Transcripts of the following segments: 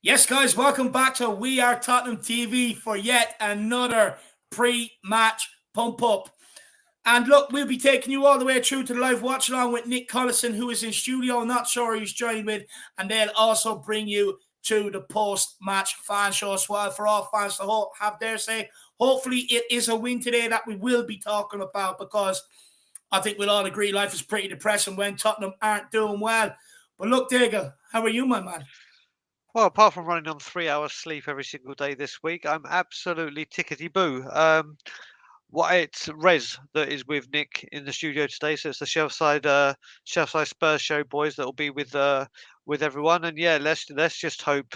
Yes, guys, welcome back to We Are Tottenham TV for yet another pre-match pump-up. And look, we'll be taking you all the way through to the live watch-along with Nick Collison, who is in studio, not sure he's joined with, and they'll also bring you to the post-match fan show as well for all fans to have their say. Hopefully it is a win today that we will be talking about, because I think we'll all agree life is pretty depressing when Tottenham aren't doing well. But look, Diego, how are you, my man? Well, apart from running on 3 hours sleep every single day this week, I'm absolutely tickety-boo. Well, it's Rez that is with Nick in the studio today, so it's the Shelfside Spurs show, boys. That will be with everyone, and yeah, let's just hope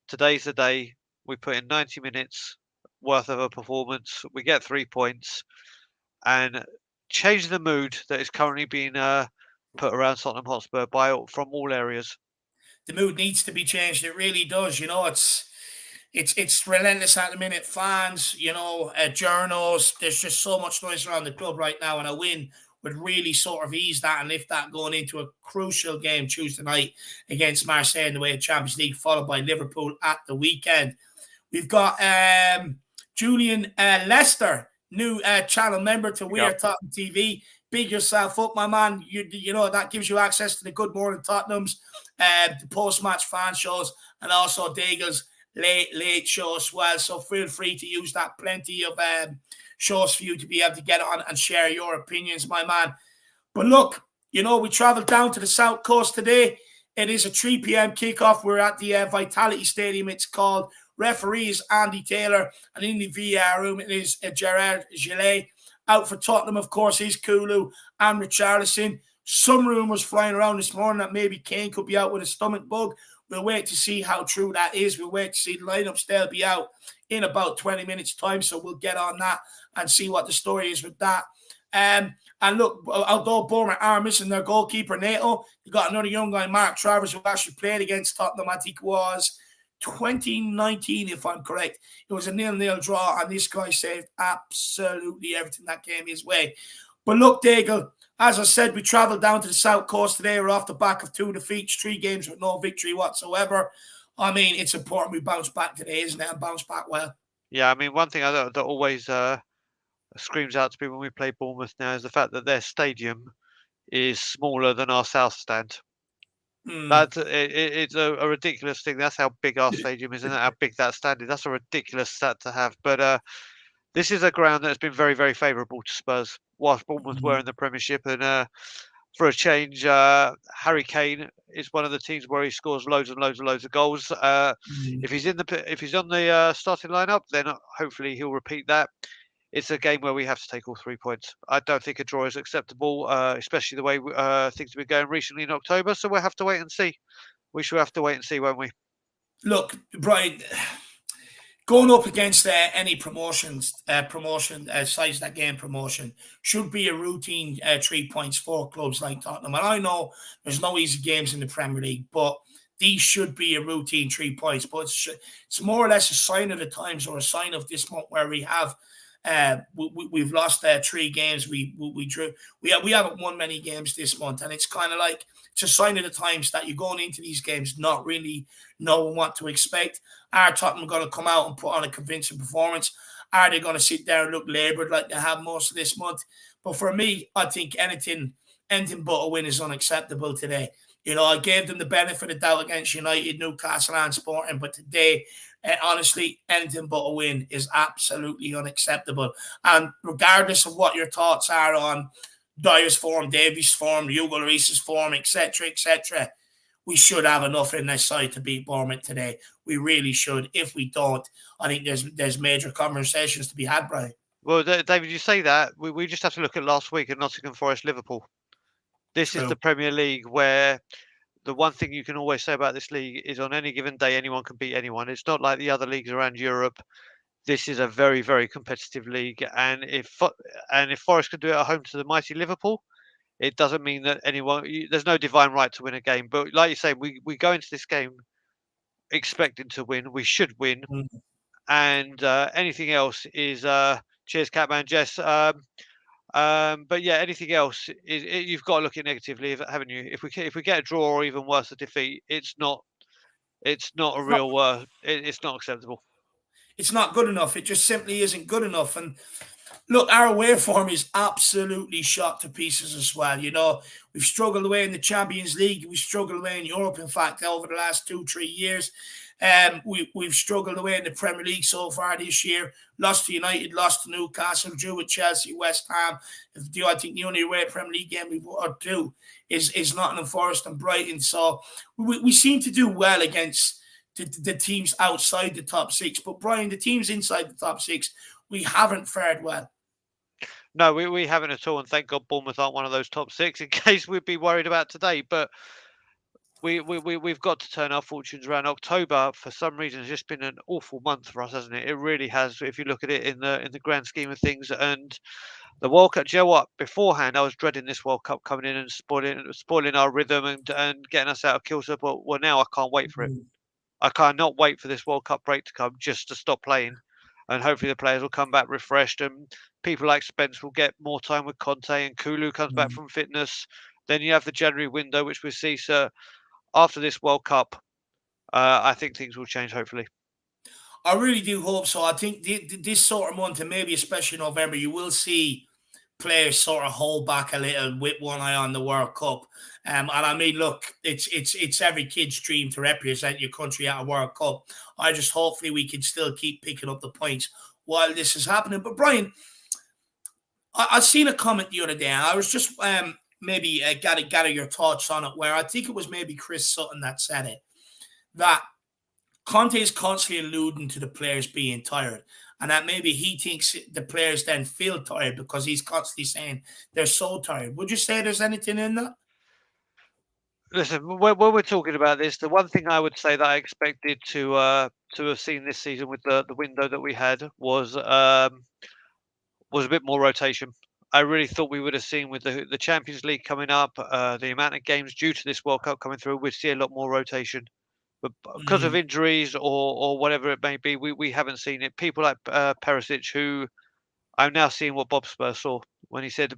today's the day. We put in 90 minutes worth of a performance. We get 3 points and change the mood that is currently being put around Tottenham Hotspur from all areas. The mood needs to be changed. It really does. It's relentless at the minute. Fans, journals. There's just so much noise around the club right now, and a win would really sort of ease that and lift that going into a crucial game Tuesday night against Marseille in the way of Champions League, followed by Liverpool at the weekend. We've got Julian Lester, new channel member to We Are Tottenham TV. Big yourself up, my man. You know that gives you access to the Good Morning Tottenhams, the post-match fan shows, and also Daigle's late show as well. So feel free to use that. Plenty of shows for you to be able to get on and share your opinions, my man. But look, we traveled down to the South Coast today. It is a 3 p.m. kickoff. We're at the Vitality Stadium, it's called. Referee is Andy Taylor, and in the VR room it is Gerard Gillet. Out for Tottenham, of course, is Kulu and Richarlison. Some rumours flying around this morning that maybe Kane could be out with a stomach bug. We'll wait to see how true that is. We'll wait to see the lineups. They'll be out in about 20 minutes' time, so we'll get on that and see what the story is with that. And look, although Bournemouth are missing their goalkeeper, Nato, you got another young guy, Mark Travers, who actually played against Tottenham. I think it was 2019, if I'm correct. It was a 0-0 draw, and this guy saved absolutely everything that came his way. But look, Daigle, as I said, we travelled down to the South Coast today. We're off the back of 2 defeats, 3 games with no victory whatsoever. I mean, it's important we bounce back today, isn't it? And bounce back well. Yeah, I mean, one thing that always screams out to me when we play Bournemouth now is the fact that their stadium is smaller than our South Stand. It's a ridiculous thing. That's how big our stadium is, and how big that stand is. That's a ridiculous stat to have. But this is a ground that's been very, very favourable to Spurs whilst Bournemouth were in the Premiership. And for a change, Harry Kane is one of the teams where he scores loads and loads and loads of goals. If he's on the starting lineup, then hopefully he'll repeat that. It's a game where we have to take all 3 points. I don't think a draw is acceptable, especially the way things have been going recently in October. So we'll have to wait and see. We shall have to wait and see, won't we? Look, Brian, going up against any promotion sides that gain promotion should be a routine 3 points for clubs like Tottenham. And I know there's no easy games in the Premier League, but these should be a routine 3 points. But it's more or less a sign of the times, or a sign of this month where we have we've lost 3 games. We drew. We haven't won many games this month, and it's kind of like it's a sign of the times that you're going into these games not really knowing what to expect. Are Tottenham going to come out and put on a convincing performance? Are they going to sit there and look laboured like they have most of this month? But for me, I think anything but a win is unacceptable today. I gave them the benefit of the doubt against United, Newcastle, and Sporting, but today, honestly, anything but a win is absolutely unacceptable. And regardless of what your thoughts are on Dyer's form, Davies' form, Hugo Lloris's form, etc., we should have enough in this side to beat Bournemouth today. We really should. If we don't, I think there's major conversations to be had, Brian. Well, David, you say that. We just have to look at last week at Nottingham Forest Liverpool. This is the Premier League where the one thing you can always say about this league is on any given day, anyone can beat anyone. It's not like the other leagues around Europe. This is a very, very competitive league. And if Forest can do it at home to the mighty Liverpool, it doesn't mean that there's no divine right to win a game. But like you say, we go into this game expecting to win. We should win. And anything else is cheers, Catman Jess. But yeah, anything else is you've got to look at it negatively, haven't you? If we get a draw or even worse, a defeat, it's not it's not acceptable. It's not good enough. It just simply isn't good enough. And look, our away form is absolutely shot to pieces as well. We've struggled away in the Champions League. We've struggled away in Europe, in fact, over the last 2-3 years. We've struggled away in the Premier League so far this year. Lost to United, lost to Newcastle, drew with Chelsea, West Ham. I think the only away Premier League game we've won two is Nottingham Forest and Brighton. So we seem to do well against the teams outside the top 6. But Brian, the teams inside the top 6, we haven't fared well. No, we haven't at all, and thank God Bournemouth aren't one of those top 6 in case we'd be worried about today. But we've got to turn our fortunes around. October, for some reason, has just been an awful month for us, hasn't it? It really has. If you look at it in the grand scheme of things, and the World Cup. Do you know what? Beforehand, I was dreading this World Cup coming in and spoiling our rhythm and getting us out of kilter. But well, now I can't wait for it. Mm. I cannot wait for this World Cup break to come just to stop playing, and hopefully the players will come back refreshed, and people like Spence will get more time with Conte, and Kulu comes back Mm. from fitness. Then you have the January window, which we see. So after this World Cup, I think things will change. Hopefully, I really do hope so. I think this sort of month, and maybe especially November, you will see players sort of hold back a little with one eye on the World Cup. And I mean, look, it's every kid's dream to represent your country at a World Cup. I just hopefully we can still keep picking up the points while this is happening. But Brian, I seen a comment the other day, and I was just maybe gather your thoughts on it. Where I think it was maybe Chris Sutton that said it, that Conte is constantly alluding to the players being tired, and that maybe he thinks the players then feel tired because he's constantly saying they're so tired. Would you say there's anything in that? listen. When we're talking about this, the one thing I would say that I expected to have seen this season with the window that we had was a bit more rotation. I really thought we would have seen with the Champions League coming up, the amount of games due to this World Cup coming through, we'd see a lot more rotation. But because of Mm, injuries or whatever it may be, we haven't seen it. People like Perisic, who I'm now seeing what Bob Spur saw when he said,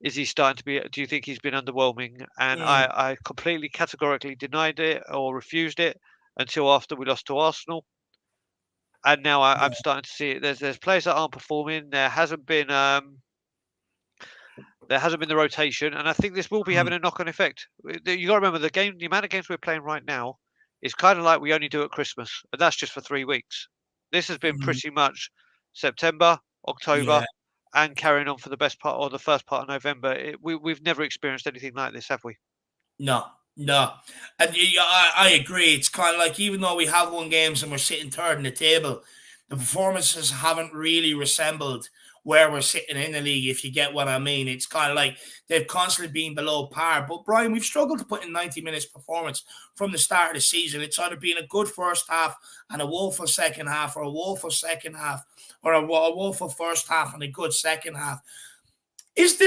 "Is he starting to be? Do you think he's been underwhelming?" And mm, I completely categorically denied it or refused it until after we lost to Arsenal. And now I'm yeah, starting to see it. There's players that aren't performing. There hasn't been the rotation, and I think this will be mm, having a knock-on effect. You got to remember the amount of games we're playing right now is kind of like we only do at Christmas, and that's just for 3 weeks. This has been mm, pretty much September, October, yeah. and carrying on for the best part or the first part of November. We've never experienced anything like this, have we? No, no. And I agree. It's kind of like even though we have won games and we're sitting third in the table, the performances haven't really resembled where we're sitting in the league, if you get what I mean. It's kind of like they've constantly been below par. But Brian, we've struggled to put in 90 minutes performance from the start of the season. It's either been a good first half and a woeful second half, or a woeful second half, or a woeful first half and a good second half. Is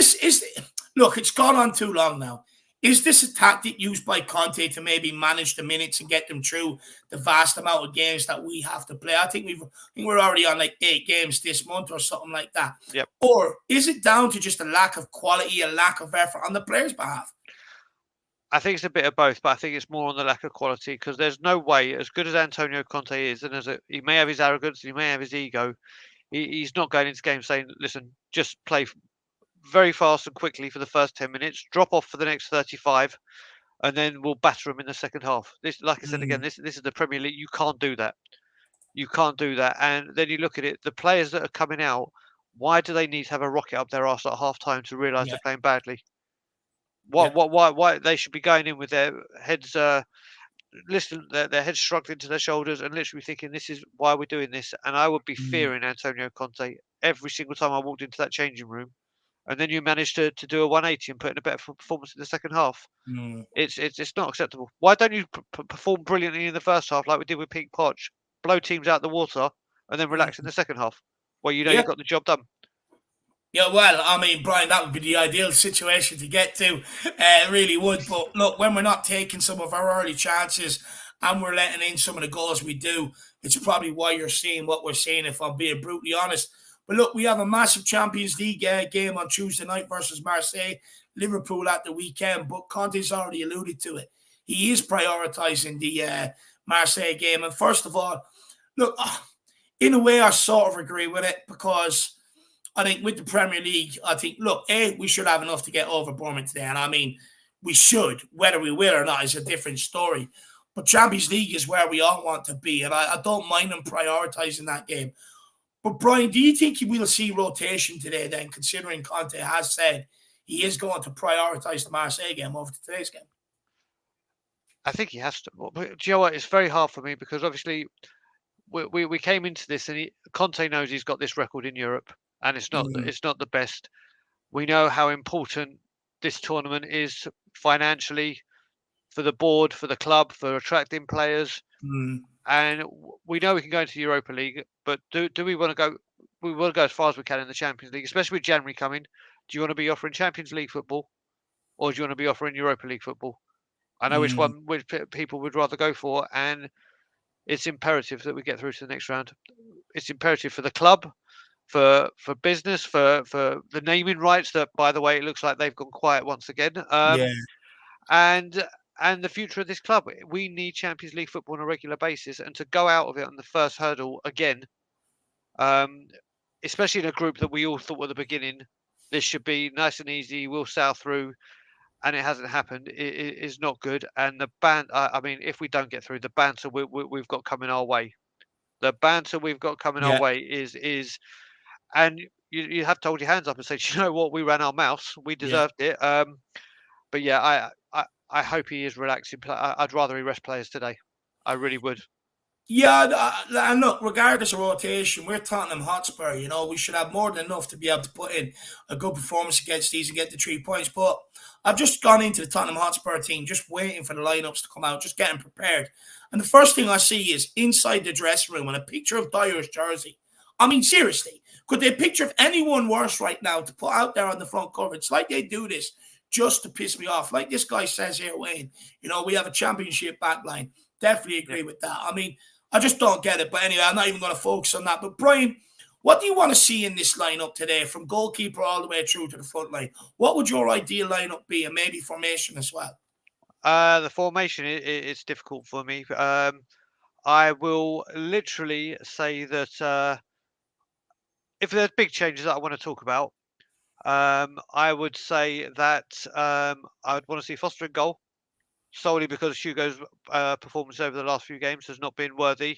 look, it's gone on too long now. Is this a tactic used by Conte to maybe manage the minutes and get them through the vast amount of games that we have to play? I think we're already on like 8 games this month or something like that. Yep. Or is it down to just a lack of quality, a lack of effort on the players' behalf? I think it's a bit of both, but I think it's more on the lack of quality because there's no way, as good as Antonio Conte is, and he may have his arrogance, he may have his ego, he's not going into games saying, "Listen, just play very fast and quickly for the first 10 minutes, drop off for the next 35, and then we'll batter them in the second half." This, like I said again, Mm, this is the Premier League. You can't do that. You can't do that. And then you look at it, the players that are coming out, why do they need to have a rocket up their arse at half time to realise yeah, they're playing badly? yeah. Why they should be going in with their heads, listen, their heads shrugged into their shoulders and literally thinking, "This is why we're doing this." And I would be Mm, fearing Antonio Conte every single time I walked into that changing room. And then you manage to do a 180 and put in a better performance in the second half. mm, It's not acceptable. Why don't you perform brilliantly in the first half like we did with Pete Poch, blow teams out the water, and then relax in mm. the second half, where you know Yeah. you got the job done? Yeah, well, I mean, Brian, that would be the ideal situation to get to. It really would. But look, when we're not taking some of our early chances and we're letting in some of the goals we do, it's probably why you're seeing what we're seeing, if I'm being brutally honest. But look, we have a massive Champions League game on Tuesday night versus Marseille, Liverpool at the weekend. But Conte's already alluded to it. He is prioritising the Marseille game. And first of all, look, in a way, I sort of agree with it because I think with the Premier League, I think, look, we should have enough to get over Bournemouth today. And I mean, we should. Whether we will or not is a different story. But Champions League is where we all want to be. And I don't mind them prioritising that game. But Brian, do you think we will see rotation today then, considering Conte has said he is going to prioritise the Marseille game over today's game? I think he has to. But do you know what? It's very hard for me because obviously we came into this and Conte knows he's got this record in Europe, and it's not the best. We know how important this tournament is financially for the board, for the club, for attracting players. And we know we can go into the Europa League, but do we want to go? We want to go as far as we can in the Champions League, especially with January coming. Do you want to be offering Champions League football, or do you want to be offering Europa League football? I know which people would rather go for, and it's imperative that we get through to the next round. It's imperative for the club, for business, for the naming rights. That, by the way, it looks like they've gone quiet once again. And the future of this club. We need Champions League football on a regular basis, and to go out of it on the first hurdle again, especially in a group that we all thought at the beginning, this should be nice and easy, we'll sail through, and it hasn't happened, it is not good. And the I mean, if we don't get through, the banter we've got coming our way, is, and you have to hold your hands up and say, you know what, we ran our mouths, we deserved it. But yeah, I hope he is relaxing. I'd rather he rest players today. I really would. Yeah, and look, regardless of rotation, we're Tottenham Hotspur. You know, we should have more than enough to be able to put in a good performance against these and get the 3 points. But I've just gone into the Tottenham Hotspur team, just waiting for the lineups to come out, just getting prepared. And the first thing I see is inside the dressing room and a picture of Dyer's jersey. I mean, seriously, could they picture of anyone worse right now to put out there on the front cover? It's like they do this just to piss me off. Like this guy says here, Wayne, you know, we have a championship backline. Definitely agree with that. I mean, I just don't get it. But anyway, I'm not even going to focus on that. But Brian, what do you want to see in this lineup today, from goalkeeper all the way through to the front line? What would your ideal lineup be, and maybe formation as well? The formation it's difficult for me. I will literally say that if there's big changes that I want to talk about, I would say that I would want to see Foster in goal, solely because Hugo's performance over the last few games has not been worthy.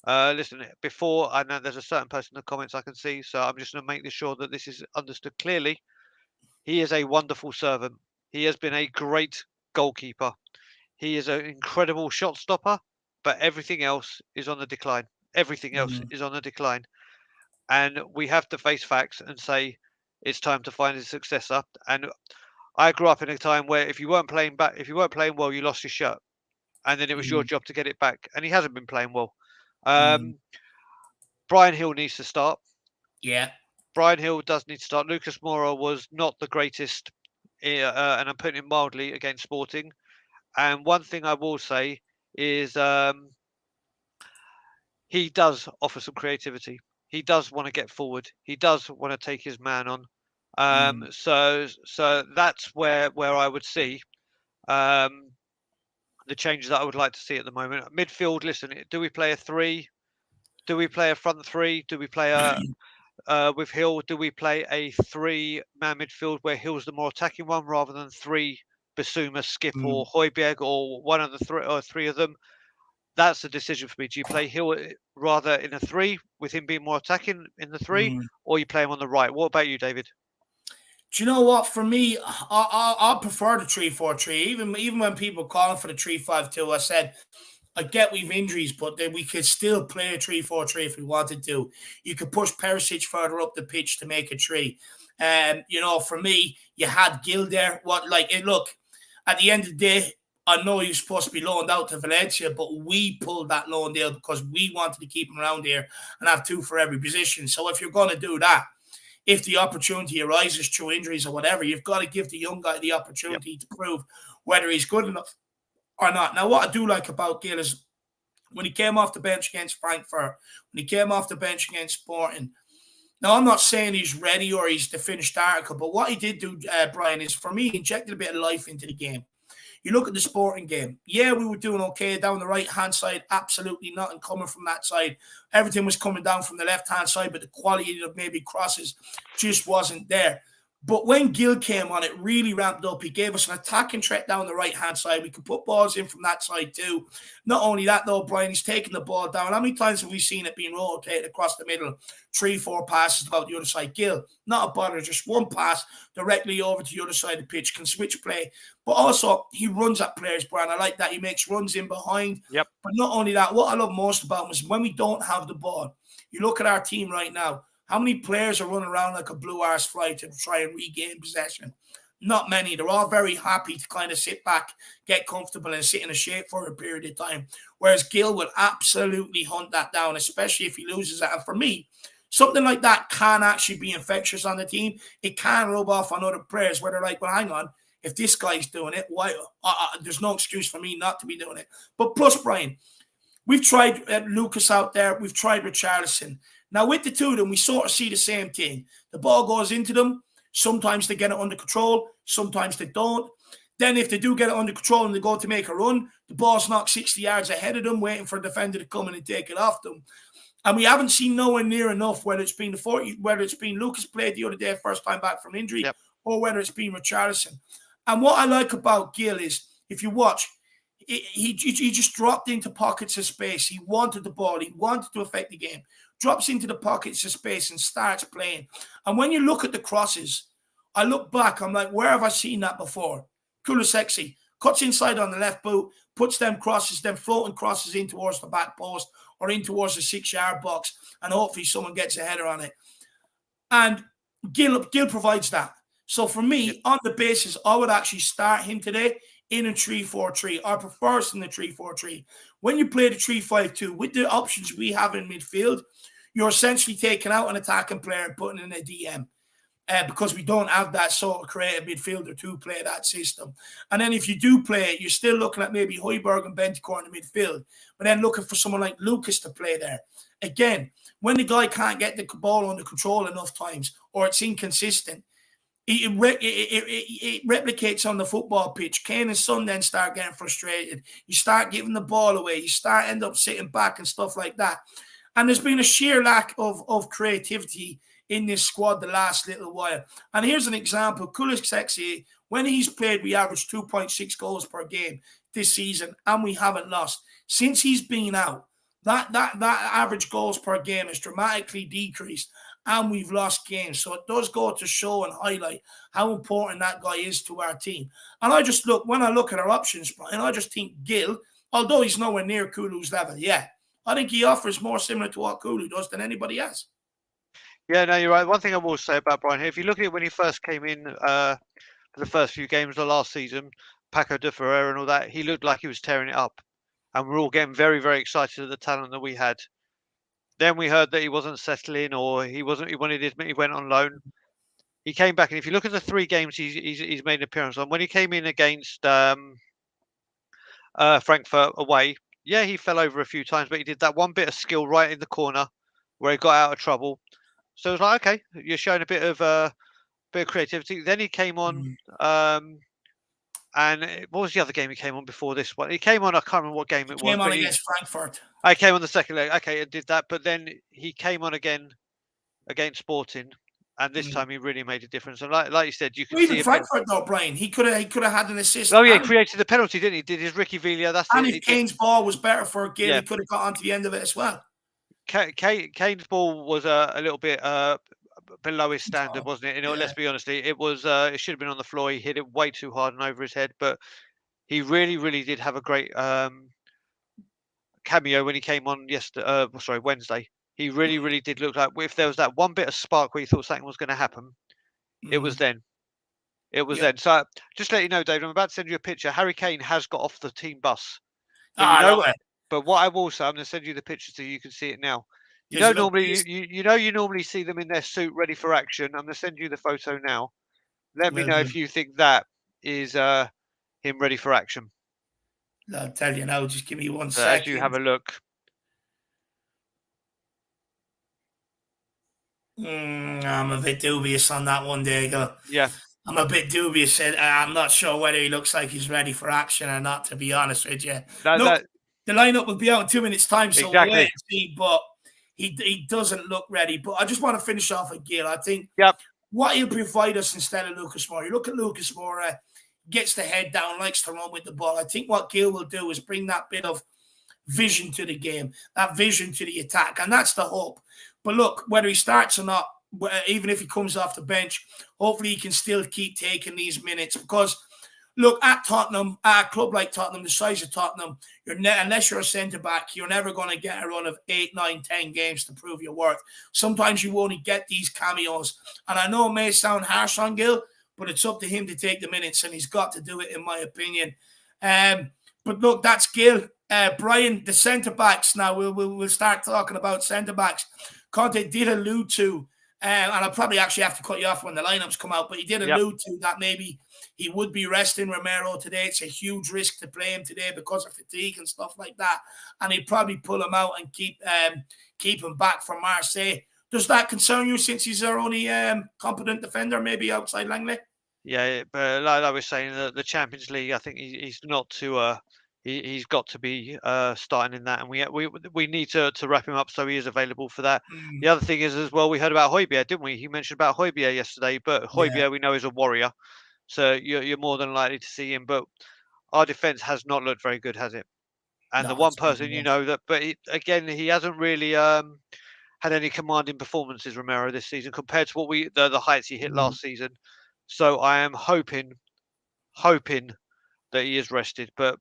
Listen, before, I know there's a certain person in the comments I can see, so I'm just going to make sure that this is understood clearly. He is a wonderful servant. He has been a great goalkeeper. He is an incredible shot stopper, but everything else is on the decline. Everything else is on the decline. And we have to face facts and say it's time to find his successor. And I grew up in a time where if you weren't playing well, you lost your shirt, and then it was your job to get it back. And he hasn't been playing well. Brian Hill needs to start. Yeah, Brian Hill does need to start. Lucas Moura was not the greatest, and I'm putting it mildly, against Sporting. And one thing I will say is he does offer some creativity. He does want to get forward. He does want to take his man on. So that's where I would see the changes that I would like to see at the moment. Midfield, listen, do we play a 3? Do we play a front 3? Do we play with Hill? Do we play a 3-man midfield where Hill's the more attacking one, rather than 3 Basuma, Skip, or Hojbjerg, or one of the 3 or 3 of them? That's the decision for me. Do you play Hill rather in a 3 with him being more attacking in the 3, or you play him on the right? What about you, David? Do you know what? For me, I prefer the 3-4-3. Even when people calling for the 3-5-2, I said, I get we've injuries, but then we could still play a 3-4-3 if we wanted to. You could push Perisic further up the pitch to make a 3. You know, for me, you had Gil there. Look, at the end of the day, I know he was supposed to be loaned out to Valencia, but we pulled that loan deal because we wanted to keep him around here and have 2 for every position. So if you're going to do that, if the opportunity arises through injuries or whatever, you've got to give the young guy the opportunity to prove whether he's good enough or not. Now, what I do like about Gil is when he came off the bench against Frankfurt, when he came off the bench against Sporting. Now, I'm not saying he's ready or he's the finished article, but what he did do, Brian, is for me, he injected a bit of life into the game. You look at the Sporting game. Yeah, we were doing okay down the right-hand side. Absolutely nothing coming from that side. Everything was coming down from the left-hand side, but the quality of maybe crosses just wasn't there. But when Gil came on, it really ramped up. He gave us an attacking threat down the right-hand side. We could put balls in from that side too. Not only that, though, Brian, he's taking the ball down. How many times have we seen it being rotated across the middle? 3-4 passes about the other side. Gil, not a bother, just one pass directly over to the other side of the pitch, can switch play. But also, he runs at players, Brian. I like that. He makes runs in behind. Yep. But not only that, what I love most about him is when we don't have the ball, you look at our team right now, How many players are running around like a blue arse fly to try and regain possession? Not many. They're all very happy to kind of sit back, get comfortable, and sit in a shape for a period of time. Whereas Gill will absolutely hunt that down, especially if he loses that. And for me, something like that can actually be infectious on the team. It can rub off on other players where they're like, well, hang on, if this guy's doing it, why? There's no excuse for me not to be doing it. But plus, Brian, we've tried Lucas out there. We've tried Richarlison. Now, with the two of them, we sort of see the same thing. The ball goes into them. Sometimes they get it under control. Sometimes they don't. Then if they do get it under control and they go to make a run, the ball's knocked 60 yards ahead of them, waiting for a defender to come in and take it off them. And we haven't seen nowhere near enough, whether it's been Lucas played the other day, first time back from injury, Yep. or whether it's been Richarlison. And what I like about Gill is, if you watch, he just dropped into pockets of space. He wanted the ball. He wanted to affect the game. Drops into the pockets of space and starts playing. And when you look at the crosses, I look back, I'm like, where have I seen that before? Kulusevski cuts inside on the left boot, puts them crosses, them floating crosses in towards the back post or in towards the 6-yard box, and hopefully someone gets a header on it. And Gill provides that. So for me, on the basis, I would actually start him today in a 3-4-3. I prefer us in the 3-4-3. When you play the 3-5-2, with the options we have in midfield, you're essentially taking out an attacking player and putting in a DM. Because we don't have that sort of creative midfielder to play that system. And then if you do play it, you're still looking at maybe Hojbjerg and Bentancur in the midfield, but then looking for someone like Lucas to play there. Again, when the guy can't get the ball under control enough times or it's inconsistent, it replicates on the football pitch. Kane and Son then start getting frustrated. You start giving the ball away. You end up sitting back and stuff like that. And there's been a sheer lack of creativity in this squad the last little while. And here's an example. Kulusevski, when he's played, we averaged 2.6 goals per game this season, and we haven't lost. Since he's been out, that average goals per game has dramatically decreased, and we've lost games. So it does go to show and highlight how important that guy is to our team. And when I look at our options, Brian, I just think Gill, although he's nowhere near Kulu's level yet, I think he offers more similar to what Kulu does than anybody else. Yeah, no, you're right. One thing I will say about Brian here, if you look at it when he first came in for the first few games of last season, Paco de Ferreira and all that, he looked like he was tearing it up. And we're all getting very, very excited at the talent that we had. Then we heard that he wasn't settling or he went on loan. He came back, and if you look at the 3 games he's made an appearance on, when he came in against Frankfurt away, yeah, he fell over a few times, but he did that one bit of skill right in the corner where he got out of trouble. So it was like, okay, you're showing a bit of creativity. Then he came on, and what was the other game he came on before this one? He came on, I can't remember what game it was. Came on against Frankfurt. I came on the second leg, okay, and did that. But then he came on again against Sporting, and this time he really made a difference. And like you said, you can see Frankfurt though, Brian. He could have had an assist. Oh yeah, he created the penalty, didn't he? Did his Ricky Villa? That's and if Kane's ball was better for Gill, he could have got onto the end of it as well. Kane's ball was a little bit below his standard, wasn't it? You know, let's be honest. It was. It should have been on the floor. He hit it way too hard and over his head. But he really, really did have a great cameo when he came on Wednesday. He really, really did look like, if there was that one bit of spark where you thought something was going to happen, it was then. It was then. So just to let you know, David, I'm about to send you a picture. Harry Kane has got off the team bus. But what I will say, I'm going to send you the picture so you can see it now. You normally see them in their suit ready for action. I'm going to send you the photo now. Let me know if you think that is him ready for action. I'll tell you now. Just give me 1 second. As you have a look. I'm a bit dubious on that one, Diego. Yeah. I'm a bit dubious. I'm not sure whether he looks like he's ready for action or not, to be honest with you. The lineup will be out in 2 minutes' time, so we'll wait and see. But he doesn't look ready. But I just want to finish off with Gill. I think what he'll provide us instead of Lucas Moura. You look at Lucas Moura, gets the head down, likes to run with the ball. I think what Gill will do is bring that bit of vision to the game, that vision to the attack, and that's the hope. But look, whether he starts or not, even if he comes off the bench, hopefully he can still keep taking these minutes, because look, at Tottenham, at a club like Tottenham, the size of Tottenham, unless you're a centre-back, you're never going to get a run of 8, 9, 10 games to prove your worth. Sometimes you only get these cameos. And I know it may sound harsh on Gil, but it's up to him to take the minutes, and he's got to do it, in my opinion. But look, that's Gil. Brian, the centre-backs now, we'll start talking about centre-backs. Conte did allude to, and I'll probably actually have to cut you off when the lineups come out, but he did allude to that maybe he would be resting Romero today. It's a huge risk to play him today because of fatigue and stuff like that. And he'd probably pull him out and keep him back for Marseille. Does that concern you, since he's our only competent defender, maybe outside Langley? Yeah, but like I was saying, the Champions League, I think he's not to. He's got to be starting in that, and we need to wrap him up so he is available for that. The other thing is as well, we heard about Hojbjerg, didn't we? He mentioned about Hojbjerg yesterday, but Hojbjerg we know is a warrior, so you're more than likely to see him. But our defense has not looked very good, has it? And the one person but he hasn't really had any commanding performances, Romero, this season compared to what the heights he hit last season. So I am hoping that he is rested. But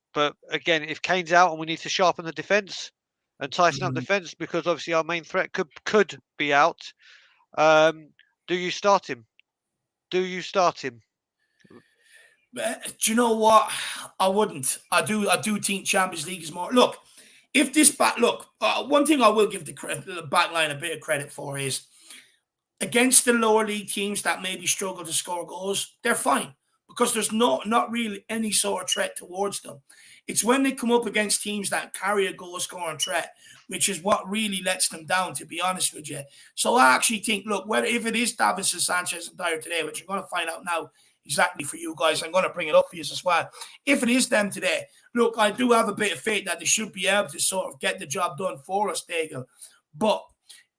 again, if Kane's out and we need to sharpen the defence and tighten up defence, because obviously our main threat could be out, do you start him? Do you know what? I wouldn't. I do think Champions League is more. Look, if this one thing I will give the back line a bit of credit for is, against the lower league teams that maybe struggle to score goals, they're fine, because there's not really any sort of threat towards them. It's when they come up against teams that carry a goal scoring threat, which is what really lets them down, to be honest with you. So I actually think, look, if it is Davinson Sanchez and Dyer today, which I'm going to find out now exactly for you guys, I'm going to bring it up for you as well. If it is them today, look, I do have a bit of faith that they should be able to sort of get the job done for us, Daigle. But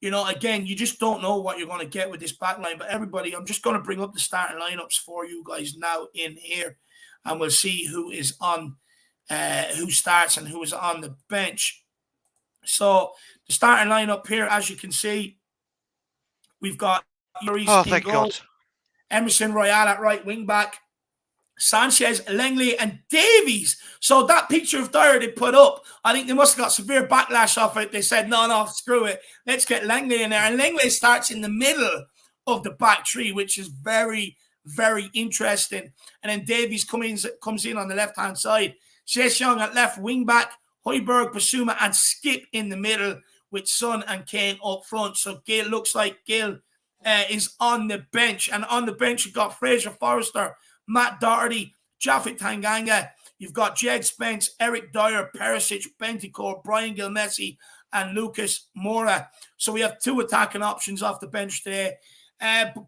again, you just don't know what you're going to get with this back line. But everybody, I'm just going to bring up the starting lineups for you guys now in here, and we'll see who is on, who starts and who is on the bench. So the starting lineup here, as you can see, we've got in goal, Emerson Royale at right wing back, Sanchez, Langley, and Davies. So that picture of Dyer they put up, I think they must have got severe backlash off it. They said, no, screw it. Let's get Langley in there. And Langley starts in the middle of the back three, which is very, very interesting. And then Davies comes in on the left-hand side. Sessegnon at left wing back, Hojbjerg, Basuma, and Skip in the middle with Son and Kane up front. So Gil looks like Gil is on the bench. And on the bench, you've got Fraser Forrester, Matt Doherty, Japhet Tanganga. You've got Jed Spence, Eric Dyer, Perisic, Bentancur, Brian Gilmessi, and Lucas Moura. So we have two attacking options off the bench today.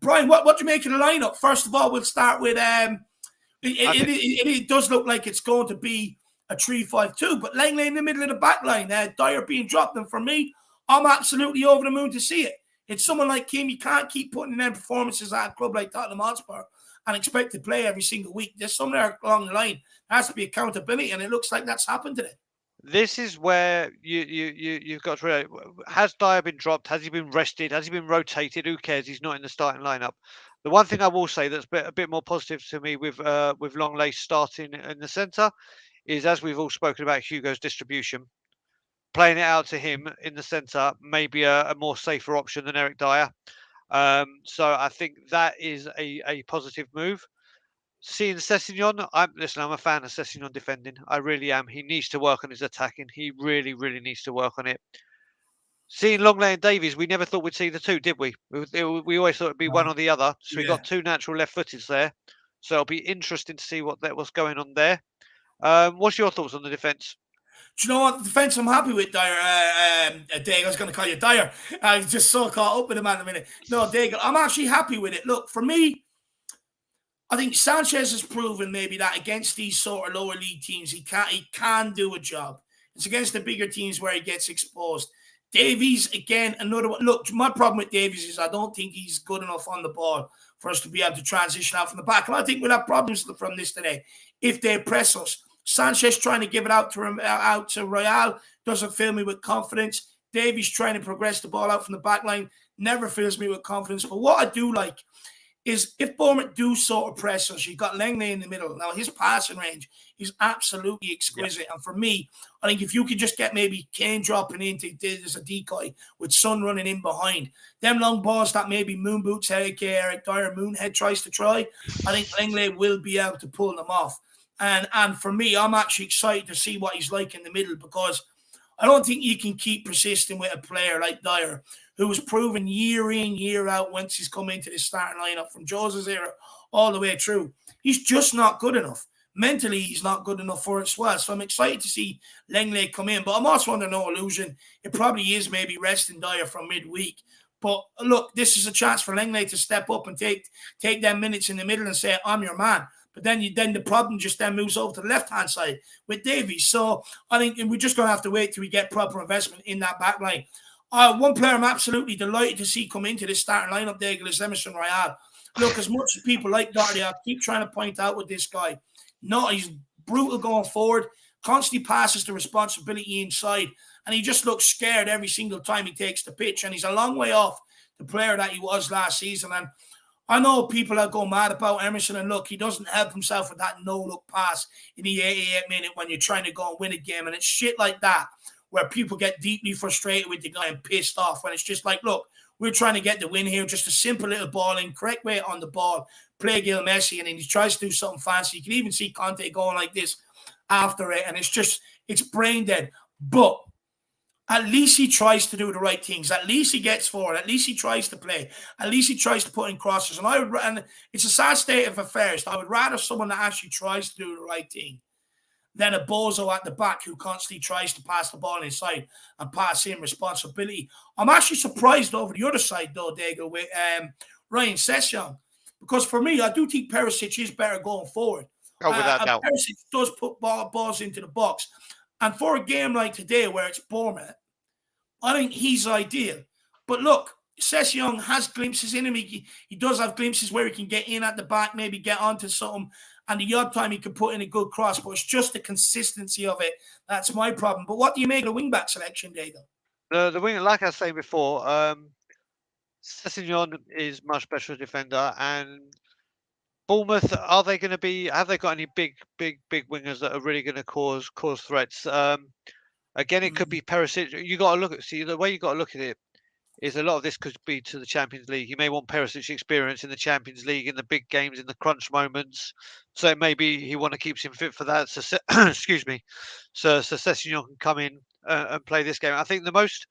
Brian, what do you make of the lineup? First of all, we'll start with it does look like it's going to be a 3-5-2, but Langley in the middle of the back line, Dyer being dropped. And for me, I'm absolutely over the moon to see it. It's someone like Kim. You can't keep putting in them performances at a club like Tottenham Hotspur and expect to play every single week. There's somewhere along the line there has to be accountability, and it looks like that's happened today. This is where you've got to realize, has Dyer been dropped? Has he been rested? Has he been rotated? Who cares? He's not in the starting lineup. The one thing I will say that's a bit more positive to me with Longley starting in the centre is, as we've all spoken about, Hugo's distribution. Playing it out to him in the centre may be a more safer option than Eric Dyer. So I think that is a positive move. Seeing Sessegnon, I'm a fan of Sessegnon defending. I really am. He needs to work on his attacking. He really, really needs to work on it. Seeing Longley and Davies, we never thought we'd see the two, did we? We always thought it'd be one or the other. So we got two natural left-footeds there. So it'll be interesting to see what's going on there. What's your thoughts on the defence? Do you know what? The defence I'm happy with, Dyer. Daigle, I was going to call you Dyer. I was just so caught up with him at the minute. No, Daigle, I'm actually happy with it. Look, for me, I think Sanchez has proven maybe that against these sort of lower league teams, he can do a job. It's against the bigger teams where he gets exposed. Davies, again, another one. Look, my problem with Davies is I don't think he's good enough on the ball for us to be able to transition out from the back. And I think we'll have problems from this today if they press us. Sanchez trying to give it out to Royale doesn't fill me with confidence. Davies trying to progress the ball out from the back line never fills me with confidence. But what I do like is if Bournemouth do sort of press us, you've got Langley in the middle. Now, his passing range is absolutely exquisite. And for me, I think if you could just get maybe Kane dropping into as a decoy with Son running in behind, them long balls that maybe Moon Boots, Eric Dyer, Moonhead tries to try, I think Langley will be able to pull them off. And for me, I'm actually excited to see what he's like in the middle, because I don't think you can keep persisting with a player like Dyer, who was proven year in, year out once he's come into the starting lineup from Jose's era all the way through. He's just not good enough. Mentally, he's not good enough for it as well. So I'm excited to see Langley come in. But I'm also under no illusion. It probably is maybe resting Dyer from midweek. But look, this is a chance for Langley to step up and take them minutes in the middle and say, I'm your man. But then the problem just then moves over to the left-hand side with Davies. So I think we're just going to have to wait till we get proper investment in that back line. One player I'm absolutely delighted to see come into this starting lineup, Daigle, is Emerson Royale. Look, as much as people like Doherty, I keep trying to point out with this guy, no, he's brutal going forward, constantly passes the responsibility inside, and he just looks scared every single time he takes the pitch, and he's a long way off the player that he was last season. And I know people are going mad about Emerson, and look, he doesn't help himself with that no-look pass in the 88th minute when you're trying to go and win a game, and it's shit like that where people get deeply frustrated with the guy and pissed off when it's just like, look, we're trying to get the win here, just a simple little ball in, correct weight on the ball, play Gil Messi, and then he tries to do something fancy. You can even see Conte going like this after it, and it's brain dead. But at least he tries to do the right things. At least he gets forward. At least he tries to play. At least he tries to put in crosses. And it's a sad state of affairs. I would rather someone that actually tries to do the right thing than a bozo at the back who constantly tries to pass the ball inside and pass in responsibility. I'm actually surprised over the other side, though, Daigle, with Ryan Sessegnon. Because for me, I do think Perisic is better going forward. Oh, without doubt. Perisic does put balls into the box. And for a game like today where it's Bournemouth, I think he's ideal. But look, Sessegnon has glimpses in him. He does have glimpses where he can get in at the back, maybe get onto something, and the odd time he can put in a good cross, but it's just the consistency of it. That's my problem. But what do you make of the wing-back selection, Diego? The wing, like I was saying before, Sessegnon is much better a defender, and Bournemouth, have they got any big wingers that are really going to cause threats? Again, it could be Perisic. The way you got to look at it is a lot of this could be to the Champions League. You may want Perisic experience in the Champions League, in the big games, in the crunch moments. So maybe he want to keep him fit for that. So, excuse me. So Sessegnon can come in and play this game. I think the most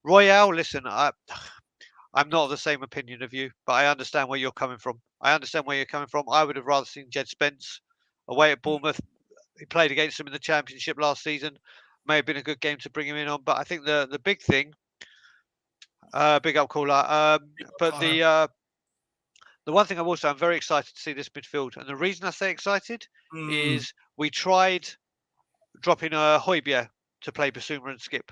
Royale. Listen, I'm not of the same opinion of you, but I understand where you're coming from. I would have rather seen Jed Spence away at Bournemouth. He played against them in the Championship last season. May have been a good game to bring him in on, but I think the big thing, big up caller. But the one thing I'm very excited to see this midfield, and the reason I say excited is we tried dropping Hojbjerg to play Basuma and Skip,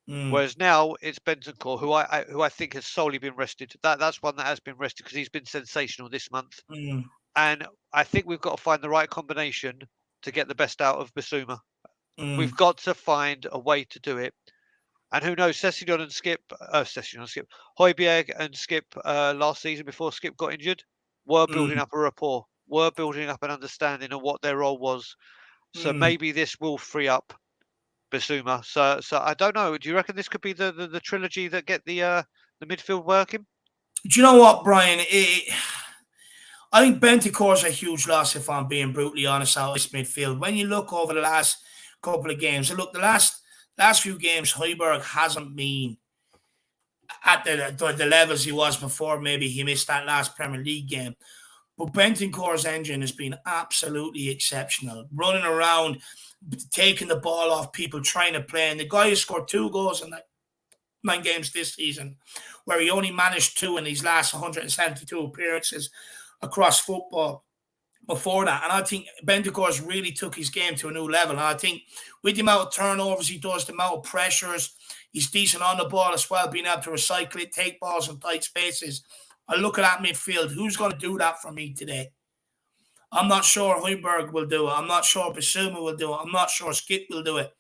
whereas now it's Bentancur, who I think has solely been rested. That's one that has been rested because he's been sensational this month, and I think we've got to find the right combination to get the best out of Basuma. We've got to find a way to do it. And who knows, Hojbjerg and Skip last season before Skip got injured were building up a rapport, were building up an understanding of what their role was. So maybe this will free up Basuma. So I don't know. Do you reckon this could be the trilogy that get the midfield working? Do you know what, Brian? I think Bentancur is a huge loss, if I'm being brutally honest, out of this midfield. When you look over the last couple of games, and look, the last few games, Hojbjerg hasn't been at the levels he was before. Maybe he missed that last Premier League game. But Bentancur's engine has been absolutely exceptional. Running around, taking the ball off people, trying to play. And the guy has scored 2 goals in 9 games this season, where he only managed 2 in his last 172 appearances across football before that. And I think Bentancur's really took his game to a new level. And I think with the amount of turnovers he does, the amount of pressures, he's decent on the ball as well, being able to recycle it, take balls in tight spaces. I look at that midfield. Who's going to do that for me today? I'm not sure Hojbjerg will do it. I'm not sure Basuma will do it. I'm not sure Skip will do it.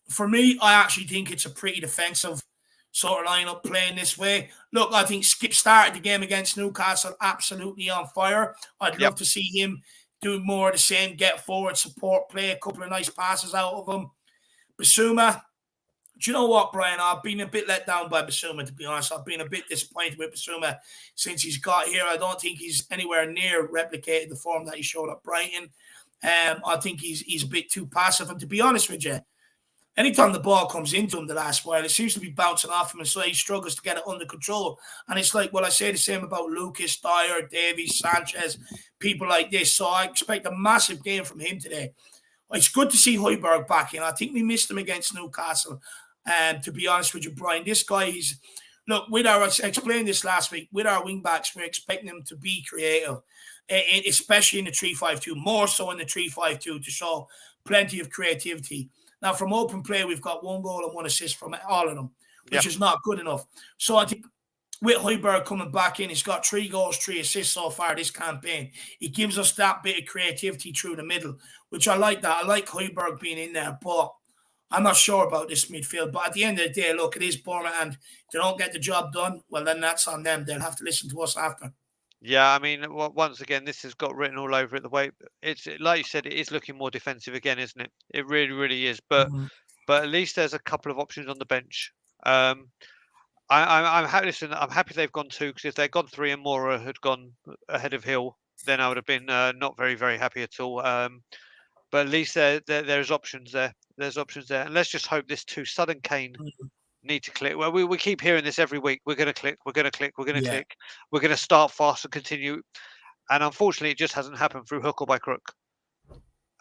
For me, I actually think it's a pretty defensive sort of lineup playing this way. Look, I think Skip started the game against Newcastle absolutely on fire. I'd love to see him do more of the same, get forward, support play, a couple of nice passes out of him. Basuma, do you know what, Brian? I've been a bit let down by Basuma, to be honest. I've been a bit disappointed with Basuma since he's got here. I don't think he's anywhere near replicated the form that he showed at Brighton. I think he's a bit too passive. And to be honest with you, anytime the ball comes into him the last while, it seems to be bouncing off him, and so he struggles to get it under control. And it's like, well, I say the same about Lucas, Dyer, Davies, Sanchez, people like this. So I expect a massive game from him today. It's good to see Hojbjerg back in. I think we missed him against Newcastle. To be honest with you, Brian, this guy is, look, I explained this last week, with our wing backs, we're expecting them to be creative, especially in the 3-5-2, more so in the 3-5-2, to show plenty of creativity. Now, from open play, we've got 1 goal and 1 assist from all of them, which is not good enough. So I think with Hojbjerg coming back in, he's got 3 goals, 3 assists so far this campaign. He gives us that bit of creativity through the middle, which I like that. I like Hojbjerg being in there, but I'm not sure about this midfield. But at the end of the day, look, it is Bournemouth, and if they don't get the job done, well, then that's on them. They'll have to listen to us after. Yeah, I mean, once again, this has got written all over it. The way it's, like you said, it is looking more defensive again, isn't it? It really, really is. But at least there's a couple of options on the bench. I'm happy. Listen, I'm happy they've gone 2, because if they'd gone 3 and Mora had gone ahead of Hill, then I would have been not very, very happy at all. But at least there's options there. There's options there, and let's just hope this 2 Sudden Kane need to click. Well, we keep hearing this every week. We're going to click. We're going to click. We're going to click. We're going to start fast and continue. And unfortunately, it just hasn't happened through hook or by crook.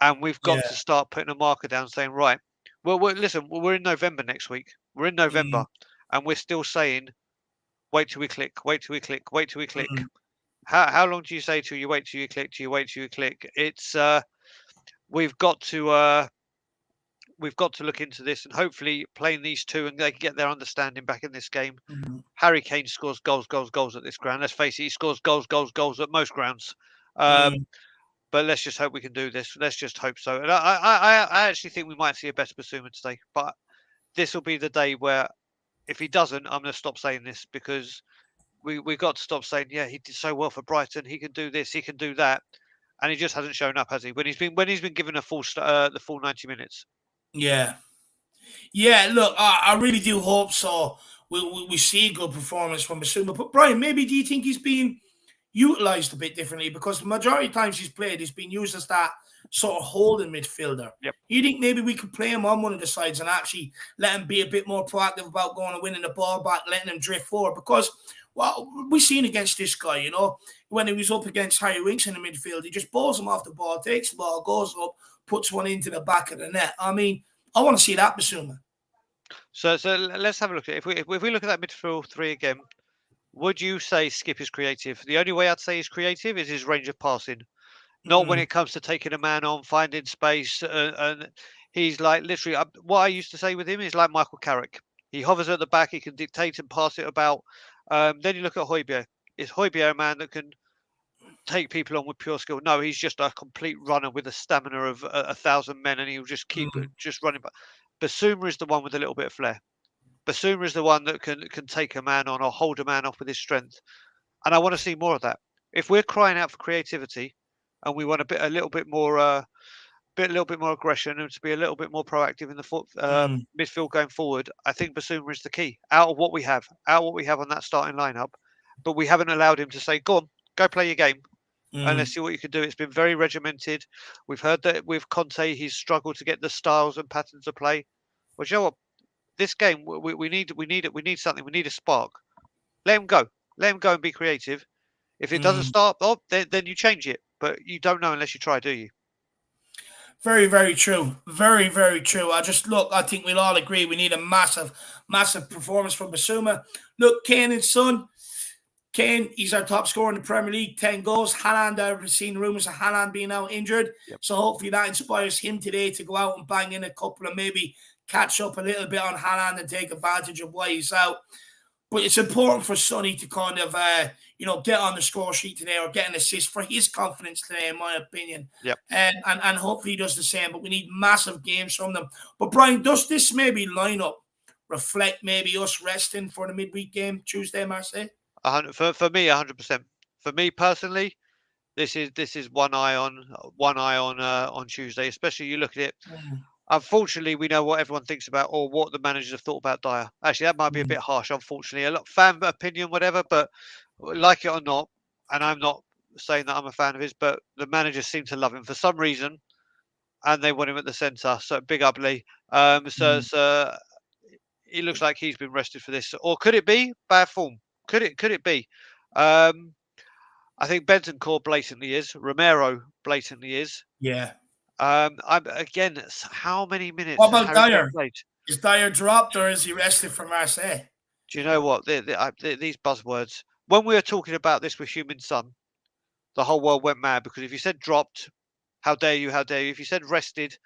And we've got to start putting a marker down, saying, right, well, listen, we're in November next week. We're in November, and we're still saying, wait till we click. Wait till we click. Wait till we click. How long do you say till you wait till you click? Till you wait till you click? It's we've got to look into this, and hopefully playing these 2 and they can get their understanding back in this game. Harry Kane scores goals at this ground. Let's face it, he scores goals at most grounds. But let's just hope we can do this. Let's just hope so. And I actually think we might see a better Basuma today. But this will be the day where, if he doesn't, I'm going to stop saying this, because we got to stop saying, yeah, he did so well for Brighton. He can do this. He can do that. And he just hasn't shown up, has he? When he's been given a the full 90 minutes. Yeah. Look, I really do hope so. We see a good performance from Basuma. But Brian, maybe do you think he's been utilised a bit differently? Because the majority of times he's played, he's been used as that sort of holding midfielder. You think maybe we could play him on one of the sides and actually let him be a bit more proactive about going and winning the ball back, letting him drift forward? Because well, we've seen against this guy, you know, when he was up against Harry Winks in the midfield, he just balls him off the ball, takes the ball, goes up, puts one into the back of the net. I mean, I want to see that, Basuma. So let's have a look at it. If we look at that midfield 3 again, would you say Skip is creative? The only way I'd say he's creative is his range of passing, not when it comes to taking a man on, finding space, and he's like literally. What I used to say with him is like Michael Carrick. He hovers at the back, he can dictate and pass it about. Then you look at Hojbjerg. Is Hojbjerg a man that can take people on with pure skill? No, he's just a complete runner with a stamina of 1,000 men, and he'll just keep just running. Basuma is the one with a little bit of flair. Basuma is the one that can take a man on or hold a man off with his strength, and I want to see more of that. If we're crying out for creativity, and we want a little bit more aggression and to be a little bit more proactive in the midfield going forward, I think Basuma is the key. Out of what we have on that starting lineup, but we haven't allowed him to say, "Go on, go play your game." And let's see what you can do. It's been very regimented. We've heard that with Conte, he's struggled to get the styles and patterns of play. Well, you know what? This game, we need something. We need a spark. Let him go. Let him go and be creative. If it doesn't start, then you change it. But you don't know unless you try, do you? Very, very true. Very, very true. I think we'll all agree we need a massive, massive performance from Basuma. Look, Kane and Son. Kane, he's our top scorer in the Premier League, 10 goals. Haaland, I've seen rumours of Haaland being out injured. So hopefully that inspires him today to go out and bang in a couple and maybe catch up a little bit on Haaland and take advantage of why he's out. But it's important for Sonny to kind of, get on the score sheet today or get an assist for his confidence today, in my opinion. And hopefully he does the same. But we need massive games from them. But Brian, does this maybe line up reflect maybe us resting for the midweek game Tuesday, Marseille? For me, 100%. For me personally, this is one eye on Tuesday. Especially you look at it. Mm, Unfortunately, we know what everyone thinks about or what the managers have thought about Dyer. Actually, that might be a mm, bit harsh. Unfortunately, a lot fan opinion, whatever. But like it or not, and I'm not saying that I'm a fan of his, but the managers seem to love him for some reason, and they want him at the centre. So big up Lee. mm. So it looks like he's been rested for this, or could it be bad form? Could it be? Um, I think Bentancur blatantly is. Romero blatantly is. Yeah. I'm again. How many What minutes has about Harry Kane Dyer? played? Is Dyer dropped or is he rested for Marseille? Do you know what? These buzzwords. When we were talking about this with Human Son, the whole world went mad because if you said dropped, how dare you? How dare you? If you said rested,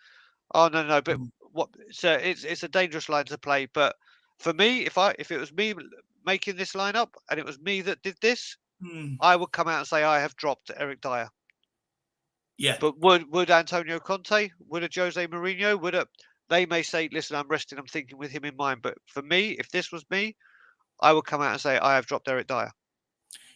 oh no. But Mm, what? So it's a dangerous line to play. But for me, if it was me making this lineup and it was me that did this, mm. I would come out and say I have dropped Eric Dyer. Yeah. But would Antonio Conte, would a Jose Mourinho, would a they may say, listen, I'm resting, I'm thinking with him in mind. But for me, if this was me, I would come out and say I have dropped Eric Dyer.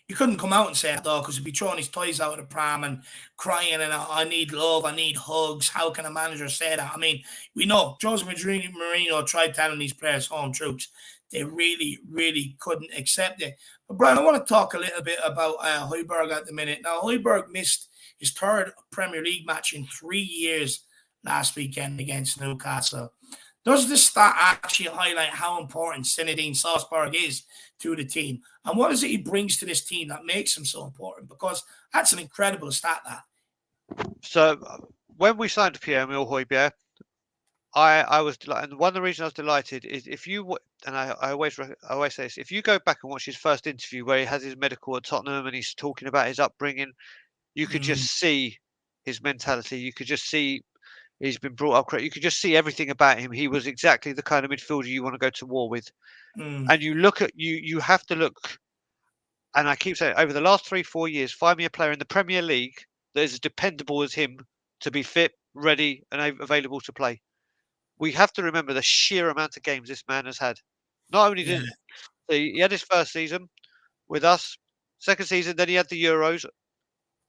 You couldn't come out and say it though, because he'd be throwing his toys out of the pram and crying and I need love, I need hugs. How can a manager say that? I mean, we know Jose Mourinho tried telling these players home truths. They really, really couldn't accept it. But Brian, I want to talk a little bit about Hojbjerg at the minute. Now, Hojbjerg missed his third Premier League match in 3 years last weekend against Newcastle. Does this stat actually highlight how important Zinedine Salzburg is to the team? And what is it he brings to this team that makes him so important? Because that's an incredible stat, that. So when we signed Pierre-Emile Hojbjerg, I was delighted. And one of the reasons I was delighted is if you and I always say this, if you go back and watch his first interview where he has his medical at Tottenham and he's talking about his upbringing, you could just Mm, see his mentality. You could just see he's been brought up correct. You could just see everything about him. He was exactly the kind of midfielder you want to go to war with. mm, And you look at you have to look. And I keep saying over the last 3-4 years, find me a player in the Premier League that is as dependable as him to be fit, ready, and available to play. We have to remember the sheer amount of games this man has had. Not only yeah, did he had his first season with us, second season, then he had the Euros,